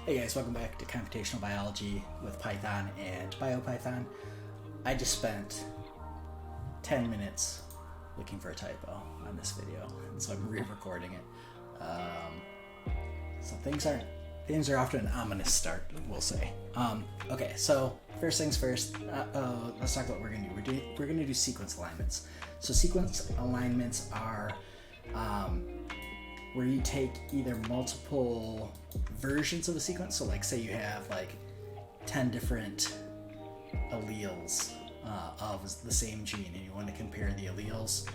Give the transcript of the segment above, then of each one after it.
Hey guys, welcome back to Computational Biology with Python and Biopython. I just spent 10 minutes looking for a typo on this video, and so I'm re-recording it. So things are off to an ominous start, we'll say. Okay, so first things first, let's talk about what we're gonna do. We're gonna do sequence alignments. So sequence alignments are where you take either multiple versions of a sequence. So like say you have like 10 different alleles of the same gene and you want to compare the alleles,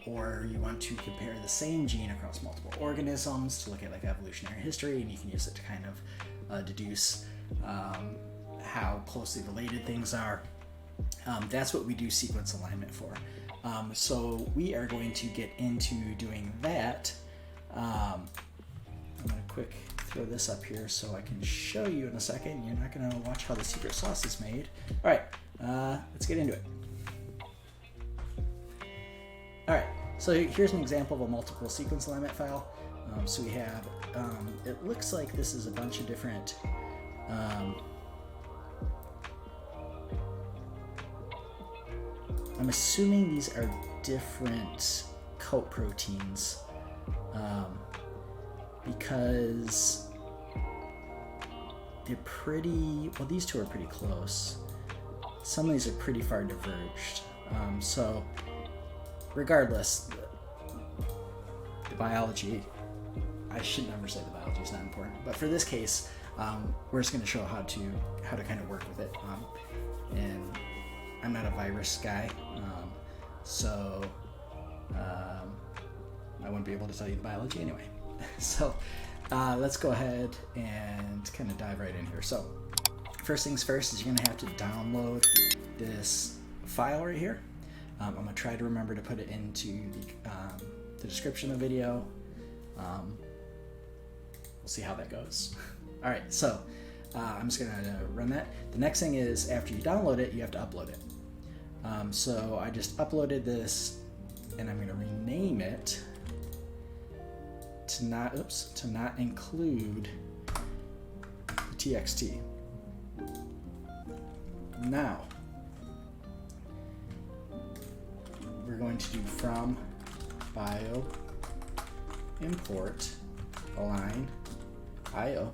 or you want to compare the same gene across multiple organisms to look at like evolutionary history, and you can use it to kind of deduce how closely related things are. That's what we do sequence alignment for. So we are going to get into doing that. I'm going to quick throw this up here so I can show you in a second. You're not going to watch how the secret sauce is made. All right, let's get into it. All right, so here's an example of a multiple sequence alignment file. So we have, it looks like this is a bunch of different I'm assuming these are different coat proteins. Because they're pretty, well, these two are pretty close. Some of these are pretty far diverged. So regardless, the biology, I should never say the biology is not important, but for this case, we're just going to show how to kind of work with it. And I'm not a virus guy, so I wouldn't be able to tell you the biology anyway. So let's go ahead and kind of dive right in here. So first things first is you're going to have to download this file right here. I'm going to try to remember to put it into the description of the video. We'll see how that goes. All right, so I'm just going to run that. The next thing is after you download it, you have to upload it. So I just uploaded this, and I'm going to rename it to not include the txt. Now we're going to do from bio import align io,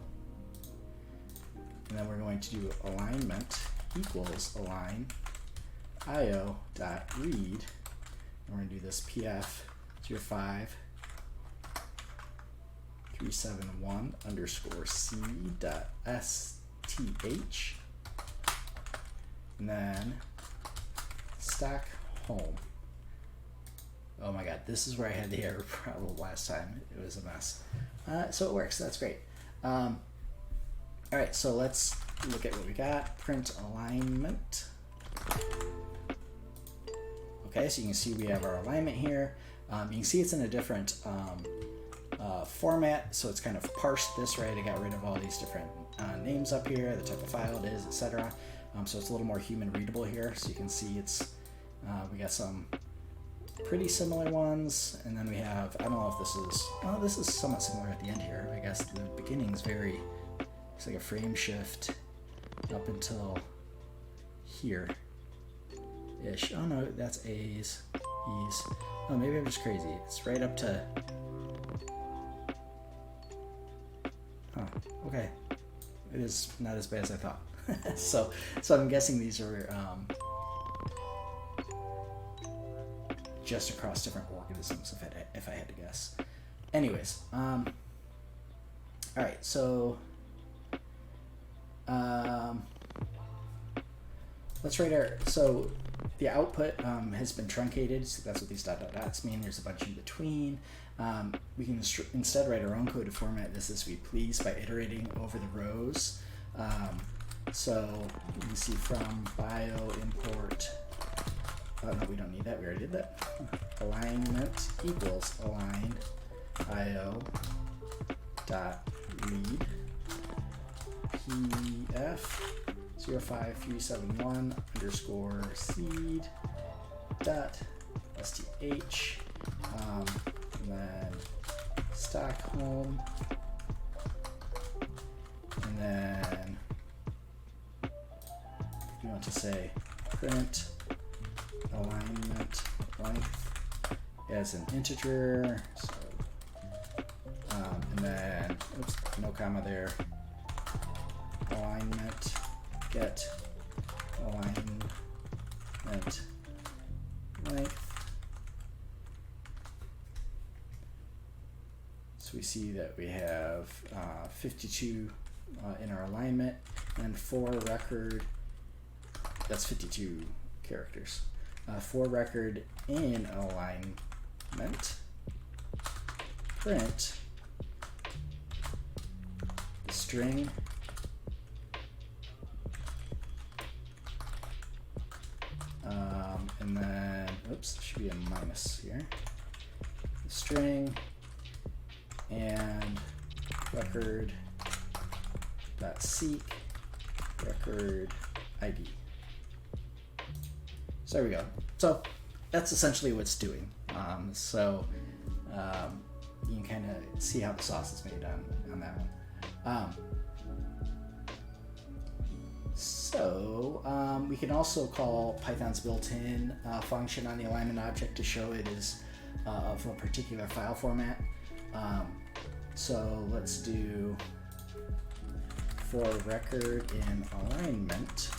and then we're going to do alignment equals align io dot read, and we're going to do this pf 05 371 underscore c dot sth, and then stack home. Oh my god, this is where I had the error problem last time. It was a mess. So it works. That's great. All right, so let's look at what we got. Print alignment. Okay, so you can see we have our alignment here. You can see it's in a different format, so it's kind of parsed this, right? I got rid of all these different names up here, the type of file it is, etc. So it's a little more human readable here. So you can see it's we got some pretty similar ones, and then we have, I don't know if this is, oh, this is somewhat similar at the end here. I guess the beginning is very, it's like a frame shift up until here ish. Oh no, that's A's, E's. Oh, maybe I'm just crazy. It's right up to, huh, okay. It is not as bad as I thought. so I'm guessing these are just across different organisms, if I had to guess. Anyways, all right, so let's write our, so the output has been truncated, so that's what these dot dot dots mean. There's a bunch in between. We can instead write our own code to format this as we please by iterating over the rows. So you can see from bio import, oh no, we don't need that, we already did that. Alignment equals align io dot read pf 05371 underscore seed dot sth, and then stack home, then we want to say print alignment length as an integer. So, and then, oops, no comma there. Alignment get alignment length. So we see that we have 52 in our alignment, and for record, that's 52 characters. For record in alignment, print the string and then, oops, there should be a minus here. The string and record dot seek record ID. So there we go. So that's essentially what it's doing. You can kind of see how the sauce is made on that one. We can also call Python's built-in function on the alignment object to show it is of a particular file format. So let's do for record in alignment,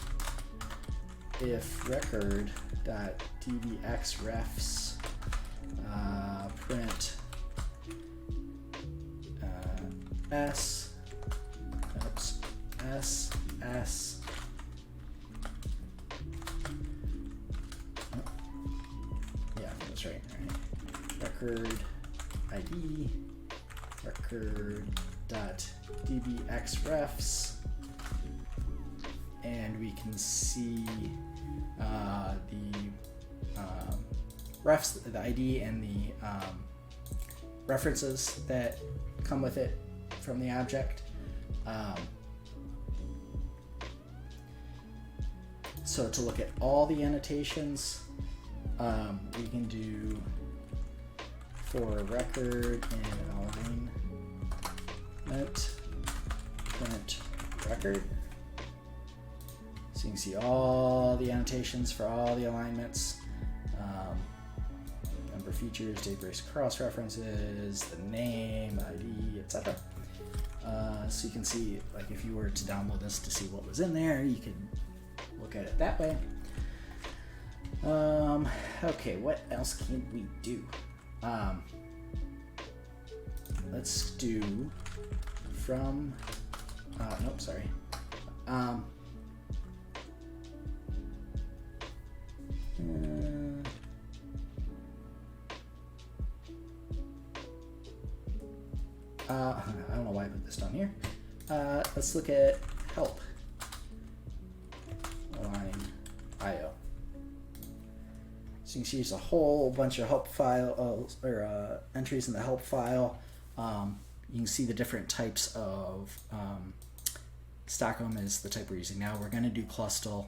if record.dbxrefs print s yeah, that's right. Record ID record.dbxrefs, and we can see the refs, the ID, and the references that come with it from the object. So to look at all the annotations, we can do for record in alignment print record. So you can see all the annotations for all the alignments, number of features, date brace cross references, the name, ID, etc. So you can see, like, if you were to download this to see what was in there, you could look at it that way. Okay, what else can we do? Let's do from, nope, sorry. I don't know why I put this down here. Let's look at help. Line IO. So you can see there's a whole bunch of help file entries in the help file. You can see the different types of Stockholm is the type we're using now. We're going to do Clustal.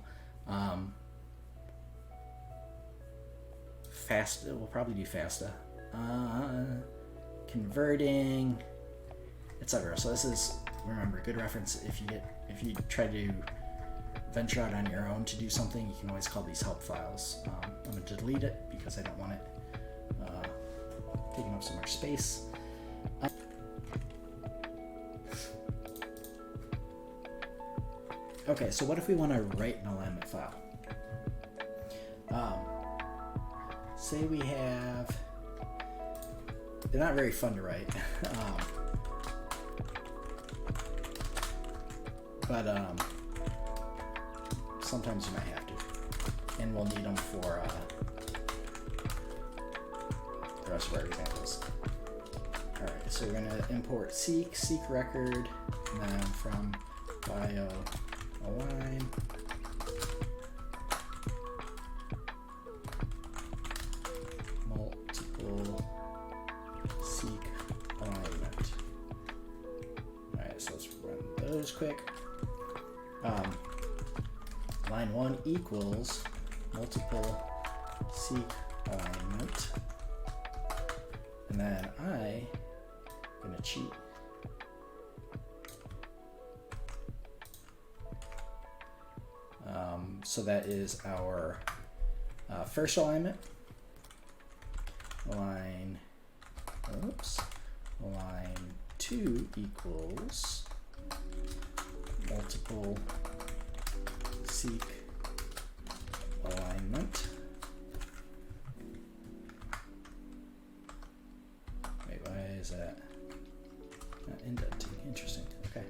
We'll probably do FASTA. Converting, etc. So this is, remember, good reference. If you try to venture out on your own to do something, you can always call these help files. I'm going to delete it because I don't want it taking up so much space. Okay, so what if we want to write an alignment file? Say we have, they're not very fun to write, but sometimes you might have to, and we'll need them for the rest of our examples. All right, so we're going to import seek record, and then from bio align, multiple seek alignment. All right, so let's run those quick. Line 1 equals multiple seek alignment, and then I'm gonna cheat So that is our first alignment. Line 2 equals multiple seek alignment. Wait, why is that not indenting? Interesting. Okay.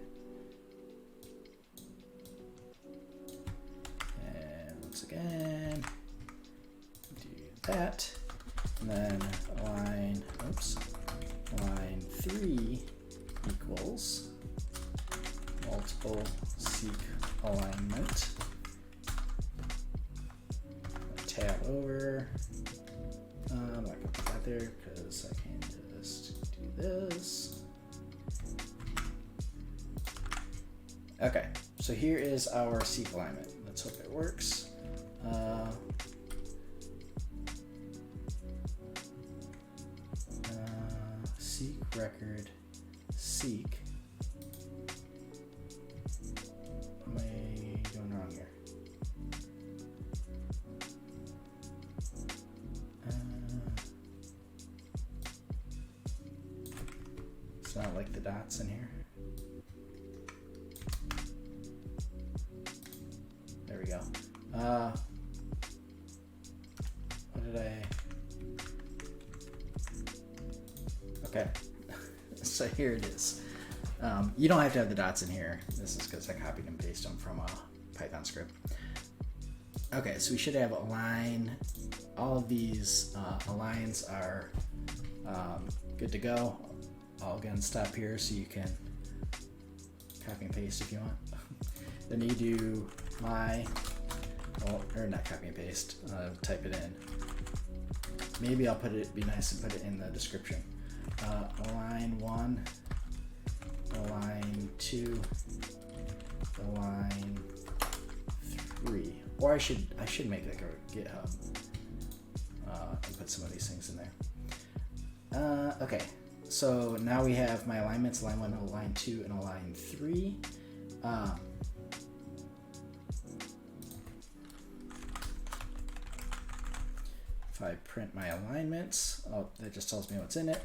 And once again, do that. And then line 3 equals multiple seek alignment. Tab over. I'm not gonna put that there because I can just do this. Okay, so here is our seek alignment. Let's hope it works. Seek record, seek. What am I doing wrong here? It's not like the dots in here. There we go. What did I? Okay, so here it is. You don't have to have the dots in here. This is because I copied and pasted them from a Python script. Okay, so we should have align. All of these aligns are good to go. I'll again stop here so you can copy and paste if you want. Then you do or not copy and paste, type it in. Maybe I'll be nice and put it in the description. Align 1, align 2, align 3. Or I should make like a GitHub and put some of these things in there. Okay, so now we have my alignments: align 1, align 2, and align 3. If I print my alignments, that just tells me what's in it.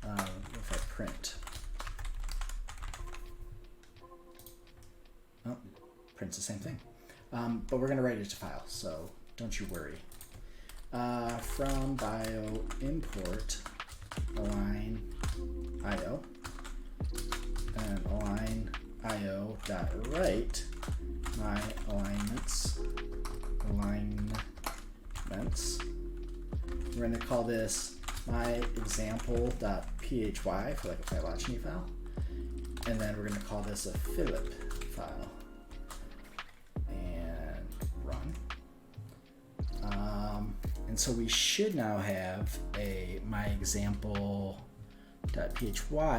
If I print, prints the same thing. But we're gonna write it to file, so don't you worry. From bio import align io and align io dot write my alignments. We're going to call this my example.phy for like a phylogeny file. And then we're going to call this a Philip file. And run. And so we should now have a my example.phy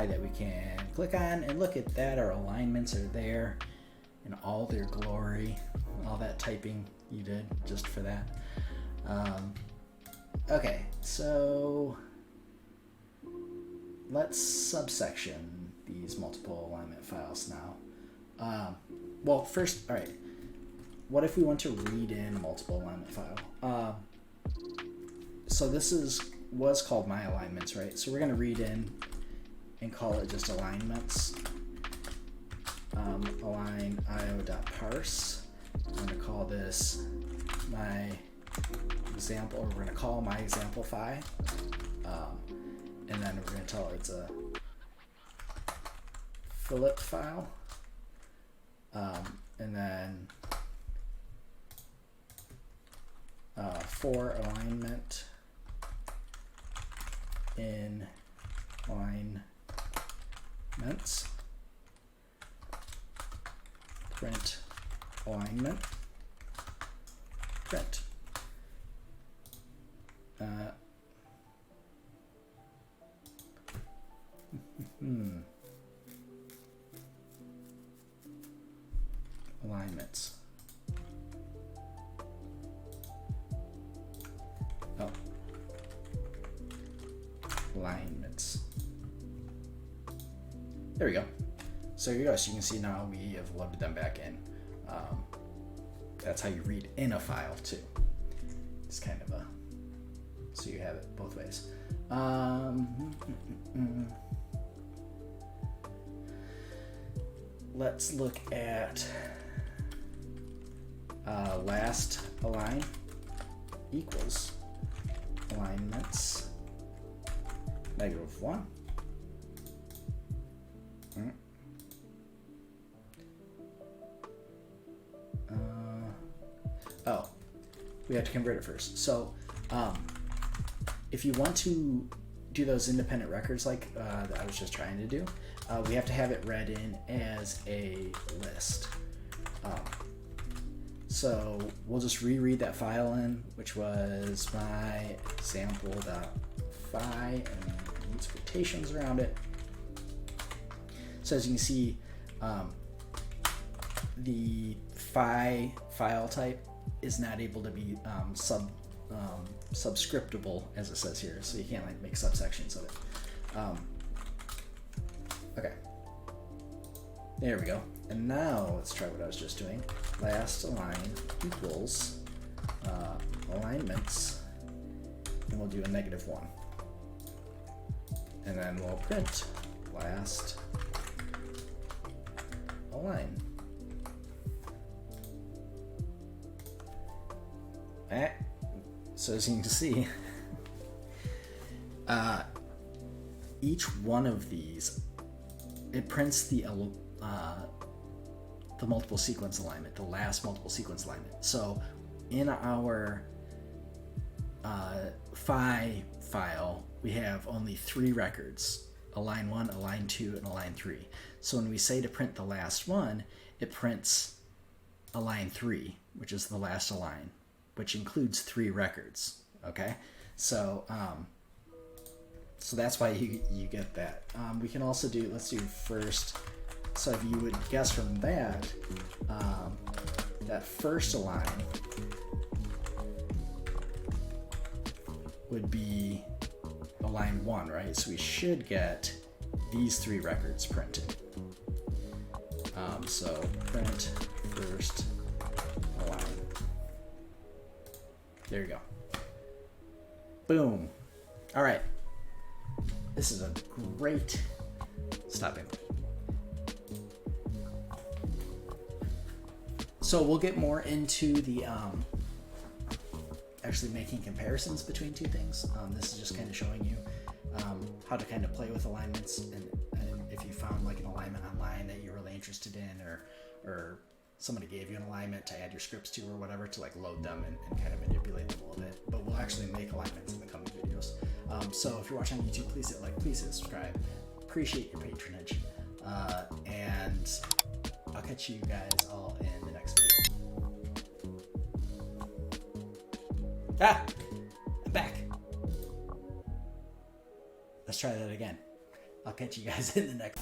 that we can click on and look at that. Our alignments are there in all their glory. All that typing you did just for that. Okay, so let's subsection these multiple alignment files now. Well, first, all right, what if we want to read in a multiple alignment file? So this was called my alignments, right? So we're going to read in and call it just alignments. Align io.parse. I'm going to call this my example, or we're going to call my example phi, and then we're going to tell it it's a Philip file, and then for alignment in alignments, print alignment, print. Alignments. Oh. Alignments. There we go. So here you go. So you can see now we have loaded them back in. that's how you read in a file too. It's kind of a, so you have it both ways. Let's look at last align equals alignments -1. Oh, we have to convert it first. So if you want to do those independent records like that I was just trying to do, we have to have it read in as a list. So we'll just reread that file in, which was my example.phi, and use quotations around it. So as you can see, the phi file type is not able to be subscriptable, as it says here, so you can't like make subsections of it. Okay, there we go. And now let's try what I was just doing. Last align equals alignments, and we'll do a -1, and then we'll print last align. So as you can see, each one of these, it prints the multiple sequence alignment, the last multiple sequence alignment. So in our phi file, we have only 3 records: align 1, align 2, and align 3. So when we say to print the last one, it prints align 3, which is the last align, which includes 3 records. Okay, so so that's why you get that. We can also do, let's do first. So if you would guess from that, that first align would be align 1, right? So we should get these 3 records printed. So print first align. There you go. Boom. All right. This is a great stopping. So we'll get more into the actually making comparisons between 2 things. This is just kind of showing you how to kind of play with alignments, and if you found like an alignment online that you're really interested in, or somebody gave you an alignment to add your scripts to or whatever, to like load them and kind of manipulate them a little bit. But we'll actually make alignments in the coming videos. So if you're watching on YouTube, please hit like, please hit subscribe. Appreciate your patronage. And I'll catch you guys all in the next video. I'm back. Let's try that again. I'll catch you guys in the next